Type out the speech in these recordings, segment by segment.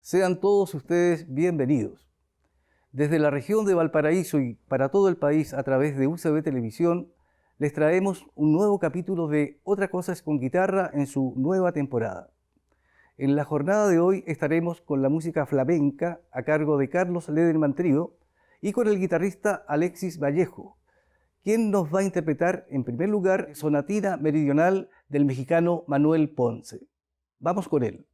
Sean todos ustedes bienvenidos. Desde la región de Valparaíso y para todo el país a través de UCB Televisión, les traemos un nuevo capítulo de Otra cosa es con guitarra en su nueva temporada. En la jornada de hoy estaremos con la música flamenca a cargo de Carlos Lederman Trío y con el guitarrista Alexis Vallejo, quien nos va a interpretar en primer lugar Sonatina Meridional del mexicano Manuel Ponce. Vamos con él.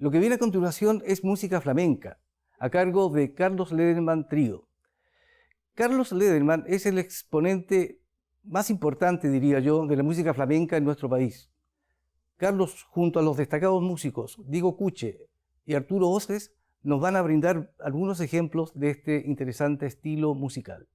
Lo que viene a continuación es música flamenca, a cargo de Carlos Lederman Trío. Carlos Lederman es el exponente más importante, diría yo, de la música flamenca en nuestro país. Carlos, junto a los destacados músicos Diego Cuche y Arturo Oces, nos van a brindar algunos ejemplos de este interesante estilo musical.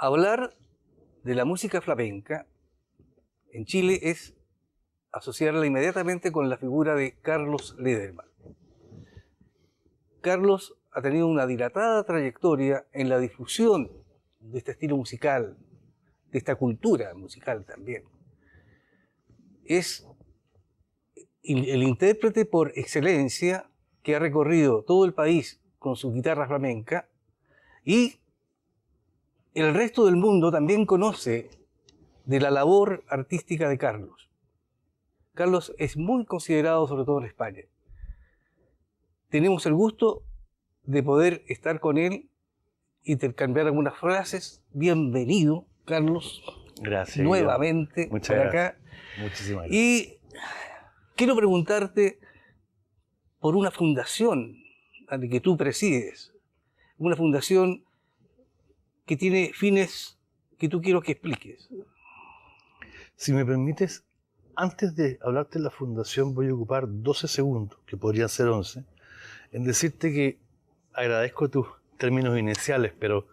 Hablar de la música flamenca en Chile es asociarla inmediatamente con la figura de Carlos Lederman. Carlos ha tenido una dilatada trayectoria en la difusión de este estilo musical, de esta cultura musical también. Es el intérprete por excelencia que ha recorrido todo el país con su guitarra flamenca, y el resto del mundo también conoce de la labor artística de Carlos. Carlos es muy considerado, sobre todo en España. Tenemos el gusto de poder estar con él, intercambiar algunas frases. Bienvenido, Carlos. Gracias. Nuevamente Muchas por gracias. acá. Muchísimas gracias. Y quiero preguntarte por una fundación que tú presides, una fundación que tiene fines que tú quiero que expliques. Si me permites, antes de hablarte de la fundación, voy a ocupar 12 segundos, que podrían ser 11, en decirte que agradezco tus términos iniciales, pero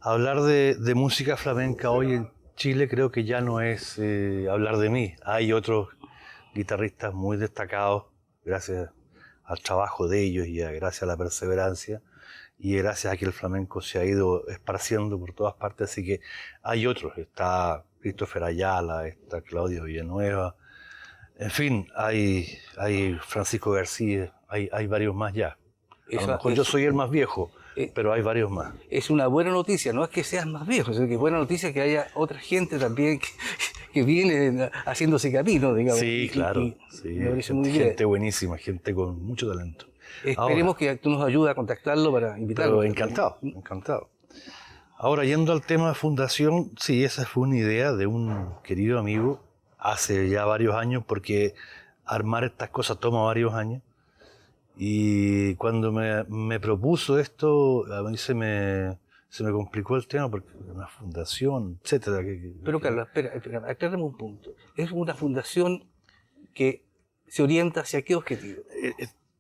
hablar de música flamenca hoy en Chile creo que ya no es hablar de mí. Hay otros guitarristas muy destacados, gracias al trabajo de ellos y gracias a la perseverancia, y gracias a que el flamenco se ha ido esparciendo por todas partes, así que hay otros. Está Christopher Ayala, está Claudio Villanueva, en fin, hay Francisco García, hay varios más ya. A lo mejor yo soy el más viejo, pero hay varios más. Es una buena noticia, no es que seas más viejo, sino que es buena noticia que haya otra gente también que viene haciéndose camino, digamos. Sí, claro. Sí. Me parece muy gente bien. buenísima, gente con mucho talento. Esperemos que tú nos ayudes a contactarlo para invitarlo. Pero encantado, encantado. Ahora, yendo al tema de fundación, sí, esa fue una idea de un querido amigo hace ya varios años, porque armar estas cosas toma varios años. Y cuando me propuso esto, a mí se me complicó el tema, porque una fundación, etcétera. Pero Carlos, espera, aclaremos un punto. Es una fundación que se orienta hacia qué objetivo.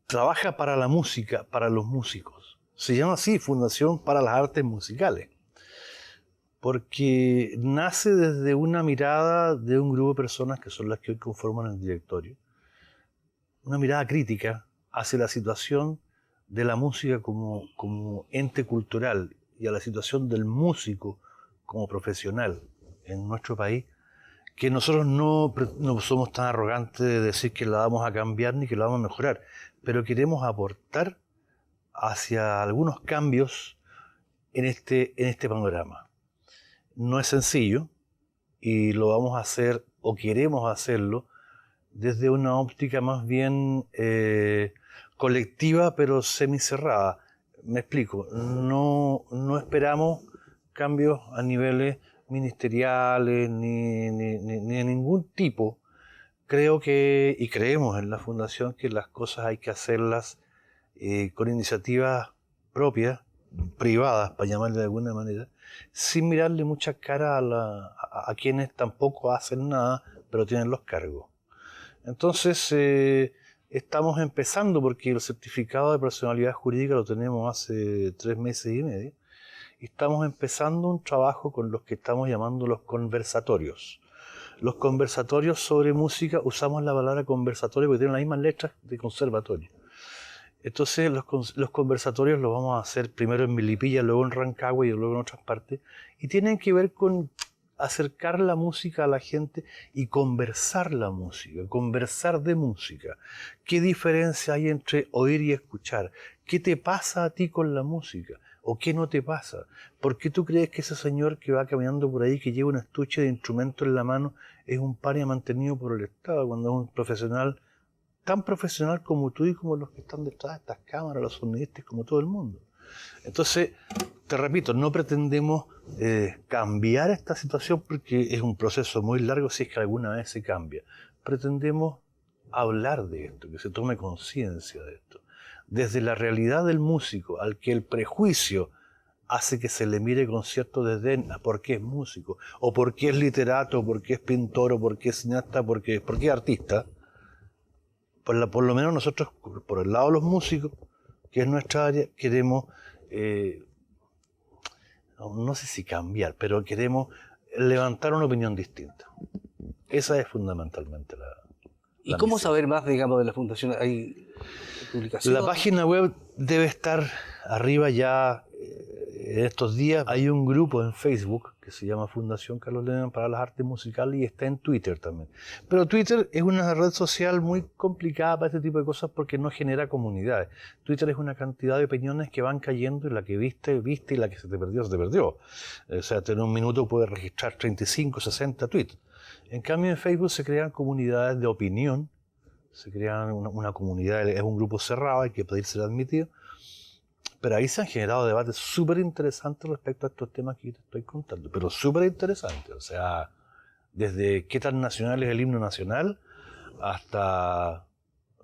Trabaja para la música, para los músicos. Se llama así, Fundación para las Artes Musicales, porque nace desde una mirada de un grupo de personas que son las que hoy conforman el directorio, una mirada crítica hacia la situación de la música como ente cultural y a la situación del músico como profesional en nuestro país, que nosotros no somos tan arrogantes de decir que la vamos a cambiar ni que la vamos a mejorar, pero queremos aportar hacia algunos cambios en este panorama. No es sencillo y lo vamos a hacer o queremos hacerlo desde una óptica más bien colectiva pero semicerrada. Me explico, no esperamos cambios a niveles ministeriales ni de ningún tipo. Creo que, y creemos en la Fundación, que las cosas hay que hacerlas con iniciativas propias, privadas, para llamarle de alguna manera, sin mirarle mucha cara a quienes tampoco hacen nada, pero tienen los cargos. Entonces, estamos empezando, porque el certificado de personalidad jurídica lo tenemos hace 3 meses y medio, y estamos empezando un trabajo con los que estamos llamando los conversatorios. Los conversatorios sobre música, usamos la palabra conversatorio porque tienen las mismas letras de conservatorio. Entonces los conversatorios los vamos a hacer primero en Melipilla, luego en Rancagua y luego en otras partes, y tienen que ver con acercar la música a la gente y conversar la música, conversar de música. ¿Qué diferencia hay entre oír y escuchar? ¿Qué te pasa a ti con la música? ¿O qué no te pasa? ¿Por qué tú crees que ese señor que va caminando por ahí, que lleva un estuche de instrumentos en la mano, es un paria mantenido por el Estado, cuando es un profesional, tan profesional como tú y como los que están detrás de estas cámaras, los sonidistas, como todo el mundo? Entonces, te repito, no pretendemos cambiar esta situación porque es un proceso muy largo si es que alguna vez se cambia. Pretendemos hablar de esto, que se tome conciencia de esto. Desde la realidad del músico, al que el prejuicio hace que se le mire con cierto desdén a por qué es músico, o por qué es literato, o por qué es pintor, o por qué es cineasta, por qué es artista. Por lo menos nosotros, por el lado de los músicos, que es nuestra área, queremos, no sé si cambiar, pero queremos levantar una opinión distinta. Esa es fundamentalmente la ¿Y cómo misión. saber más, digamos, de la Fundación? ¿Hay publicaciones? La página web debe estar arriba ya en estos días. Hay un grupo en Facebook que se llama Fundación Carlos Leonard para las Artes Musicales y está en Twitter también. Pero Twitter es una red social muy complicada para este tipo de cosas porque no genera comunidades. Twitter es una cantidad de opiniones que van cayendo y la que viste, y la que se te perdió. O sea, en un minuto puedes registrar 35, 60 tweets. En cambio, en Facebook se crean comunidades de opinión, se crean una comunidad, es un grupo cerrado, hay que pedir ser admitido, pero ahí se han generado debates súper interesantes respecto a estos temas que te estoy contando, pero súper interesantes, o sea, desde qué tan nacional es el himno nacional, hasta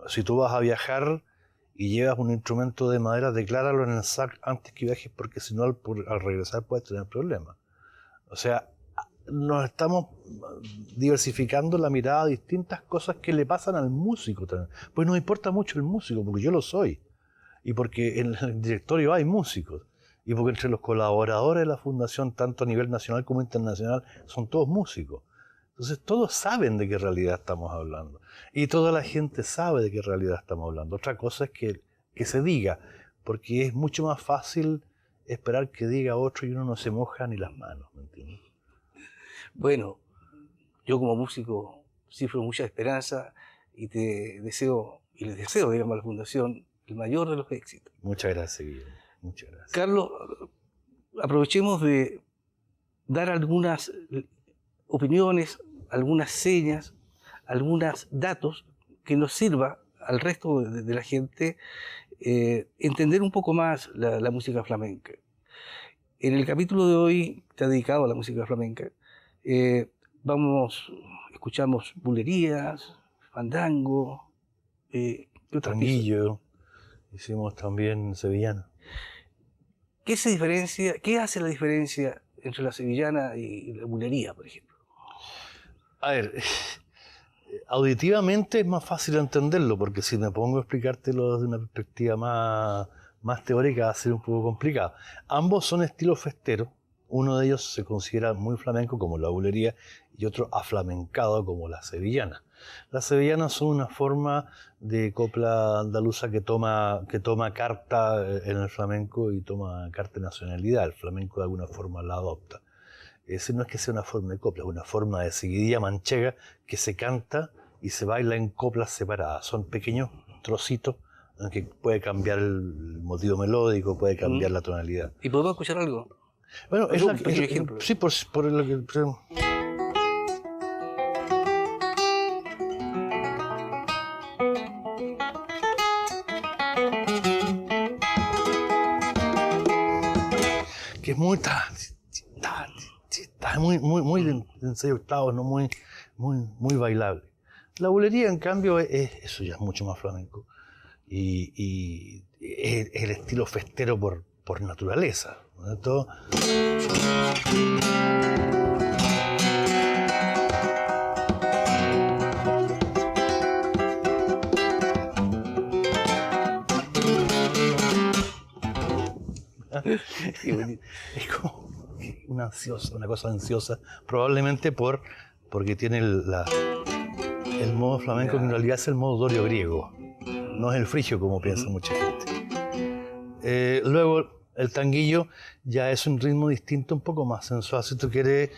si tú vas a viajar y llevas un instrumento de madera, decláralo en el SAC antes que viajes, porque si no al regresar puedes tener problemas. O sea, nos estamos diversificando la mirada a distintas cosas que le pasan al músico también. Pues nos importa mucho el músico, porque yo lo soy. Y porque en el directorio hay músicos. Y porque entre los colaboradores de la Fundación, tanto a nivel nacional como internacional, son todos músicos. Entonces todos saben de qué realidad estamos hablando. Y toda la gente sabe de qué realidad estamos hablando. Otra cosa es que se diga, porque es mucho más fácil esperar que diga otro y uno no se moja ni las manos, ¿me entiendes? Bueno, yo como músico cifro mucha esperanza y te deseo, y les deseo, digamos, a la Fundación el mayor de los éxitos. Muchas gracias, Guillermo. Muchas gracias. Carlos, aprovechemos de dar algunas opiniones, algunas señas, algunos datos que nos sirva al resto de la gente entender un poco más la música flamenca. En el capítulo de hoy está dedicado a la música flamenca. Escuchamos bulerías, fandango, Tanguillo, hicimos también sevillano. ¿Qué hace la diferencia entre la sevillana y la bulería, por ejemplo? A ver, auditivamente es más fácil entenderlo, porque si me pongo a explicártelo desde una perspectiva más teórica va a ser un poco complicado. Ambos son estilos festeros. Uno de ellos se considera muy flamenco, como la bulería, y otro aflamencado, como la sevillana. Las sevillanas son una forma de copla andaluza que toma carta en el flamenco y toma carta de nacionalidad. El flamenco de alguna forma la adopta. Es decir, no es que sea una forma de copla, es una forma de seguidilla manchega que se canta y se baila en coplas separadas. Son pequeños trocitos en que puede cambiar el motivo melódico, puede cambiar la tonalidad. ¿Y podemos escuchar algo? Bueno, es un pequeño ejemplo. Sí, por lo que... que es muy muy de ensayo octavos, ¿no? muy bailable. La bulería, en cambio, eso ya es mucho más flamenco y es el estilo festero por naturaleza, ¿no? Todo... Es como una cosa ansiosa, probablemente porque tiene el modo flamenco, que en realidad es el modo dorio griego, no es el frigio como piensa mucha gente. Luego el tanguillo ya es un ritmo distinto, un poco más sensual, si tú quieres...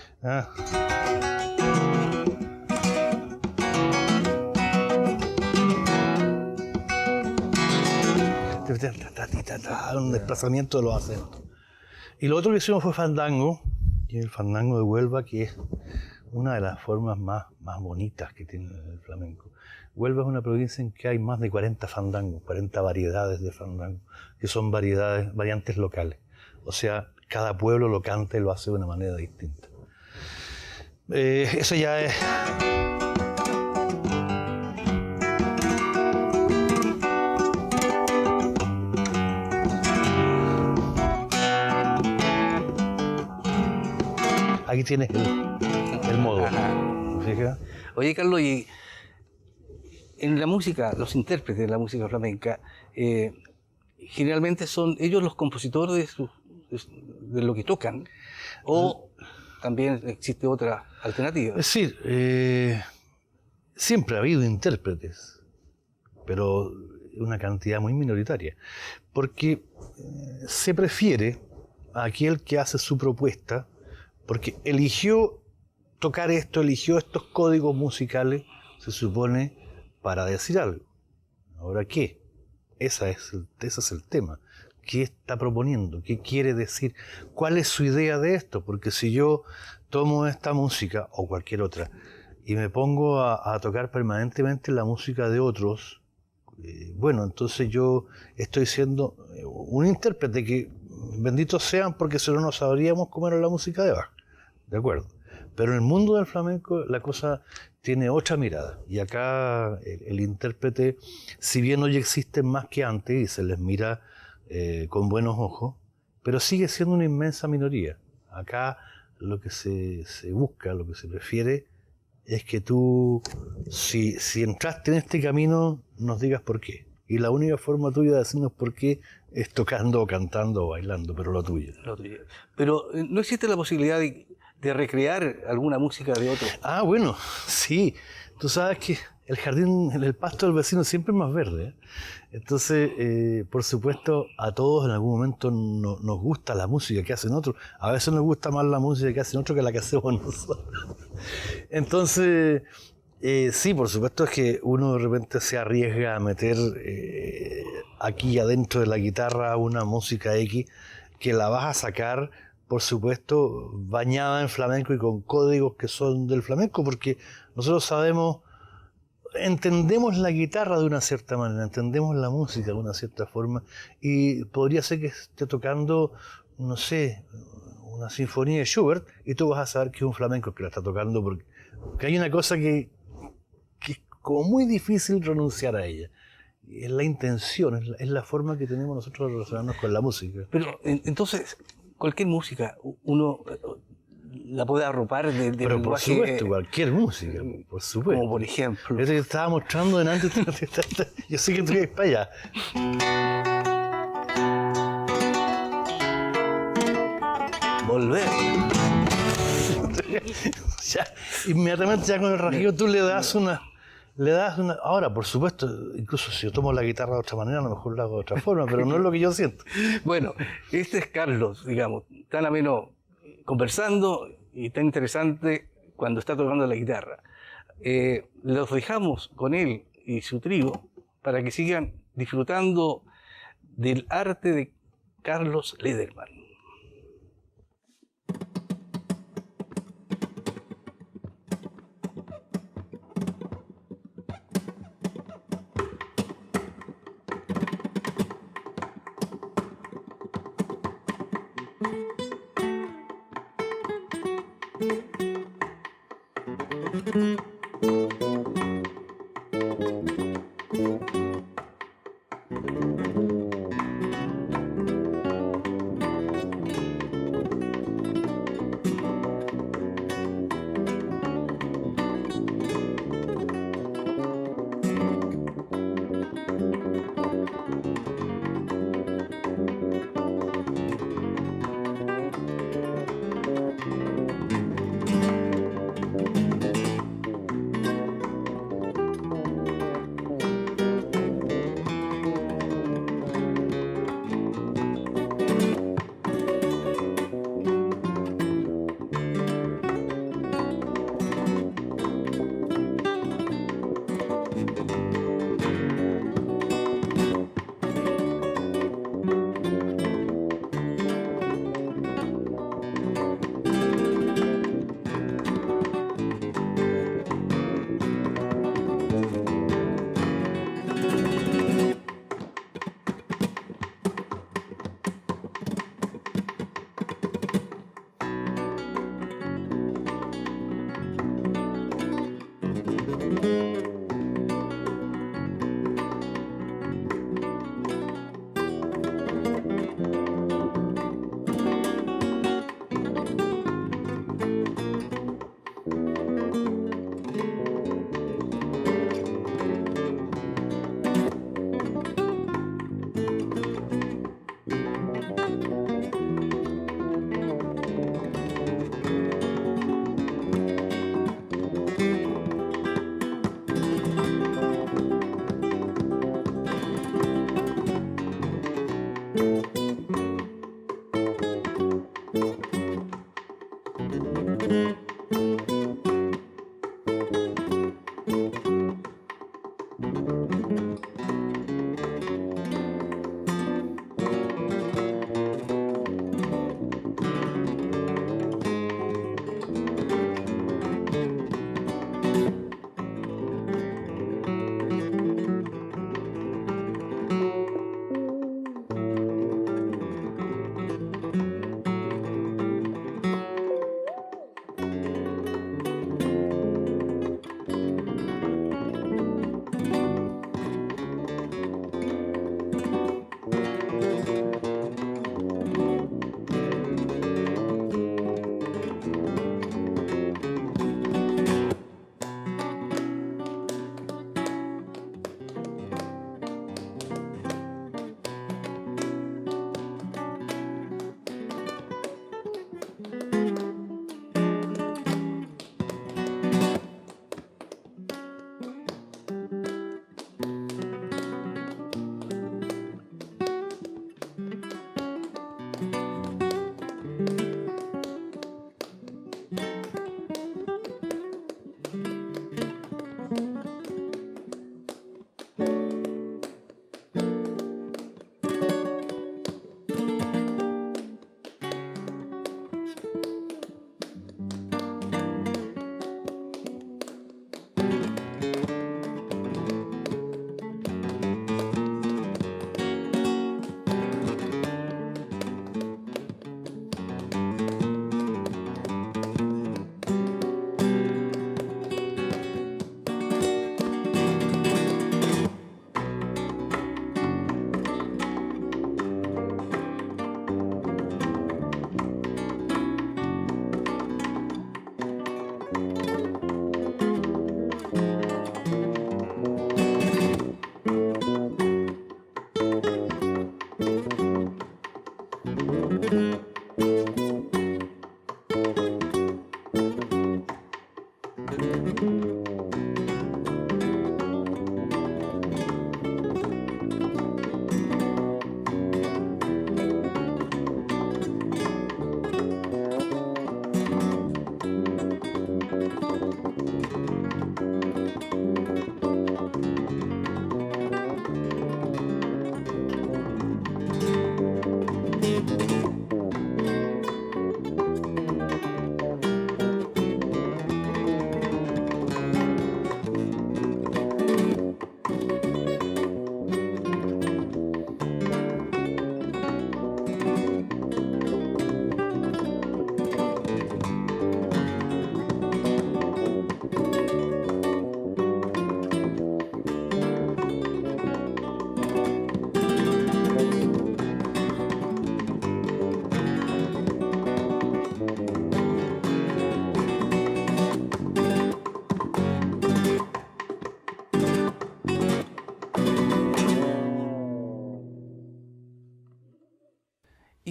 un desplazamiento de los acentos. Y lo otro que hicimos fue fandango, y el fandango de Huelva, que es una de las formas más bonitas que tiene el flamenco. Huelva es una provincia en que hay más de 40 fandangos, 40 variedades de fandango, que son variantes locales. O sea, cada pueblo lo canta y lo hace de una manera distinta. Eso ya es... Aquí tienes el modo. ¿Fijas? Oye, Carlos, y en la música, los intérpretes de la música flamenca, generalmente son ellos los compositores de lo que tocan, o también existe otra alternativa. Es decir, siempre ha habido intérpretes, pero una cantidad muy minoritaria, porque se prefiere a aquel que hace su propuesta, porque eligió tocar esto, eligió estos códigos musicales, se supone, para decir algo. ¿Ahora qué? Ese es el tema. ¿Qué está proponiendo? ¿Qué quiere decir? ¿Cuál es su idea de esto? Porque si yo tomo esta música, o cualquier otra, y me pongo a tocar permanentemente la música de otros, bueno, entonces yo estoy siendo un intérprete que, benditos sean, porque si no, no sabríamos cómo era la música de Bach. ¿De acuerdo? Pero en el mundo del flamenco la cosa tiene otra mirada. Y acá el intérprete, si bien hoy existen más que antes y se les mira con buenos ojos, pero sigue siendo una inmensa minoría. Acá lo que se busca, lo que se prefiere, es que tú, si entraste en este camino, nos digas por qué. Y la única forma tuya de decirnos por qué es tocando, o cantando, o bailando, pero lo tuyo. Pero ¿no existe la posibilidad de recrear alguna música de otro? Ah, bueno, sí. Tú sabes que el jardín, el pasto del vecino siempre es más verde, ¿eh? Entonces, por supuesto, a todos en algún momento nos gusta la música que hacen otros. A veces nos gusta más la música que hacen otros que la que hacemos nosotros. Entonces, sí, por supuesto es que uno de repente se arriesga a meter aquí adentro de la guitarra una música X que la vas a sacar, por supuesto, bañada en flamenco y con códigos que son del flamenco, porque nosotros sabemos, entendemos la guitarra de una cierta manera, entendemos la música de una cierta forma, y podría ser que esté tocando, no sé, una sinfonía de Schubert, y tú vas a saber que es un flamenco que la está tocando, porque hay una cosa que es como muy difícil renunciar a ella. Es la intención, es la forma que tenemos nosotros de relacionarnos con la música. Pero entonces, cualquier música uno la puede arropar de pero por lenguaje, supuesto, cualquier música, por supuesto. como por ejemplo. Ese que estaba mostrando delante, yo sé que tú ibas para allá. Volver. Ya, inmediatamente ya con el rasguido tú le das una... Ahora, por supuesto, incluso si yo tomo la guitarra de otra manera, a lo mejor la hago de otra forma, pero no es lo que yo siento. Bueno, este es Carlos, digamos, tan ameno conversando, y tan interesante cuando está tocando la guitarra. Los dejamos con él y su trío para que sigan disfrutando del arte de Carlos Lederman.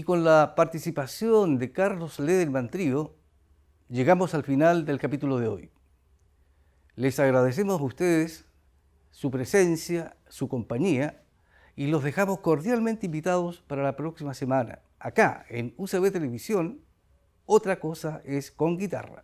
con la participación de Carlos Lederman Trío, llegamos al final del capítulo de hoy. Les agradecemos a ustedes su presencia, su compañía, y los dejamos cordialmente invitados para la próxima semana, acá en UCB Televisión. Otra cosa es con guitarra.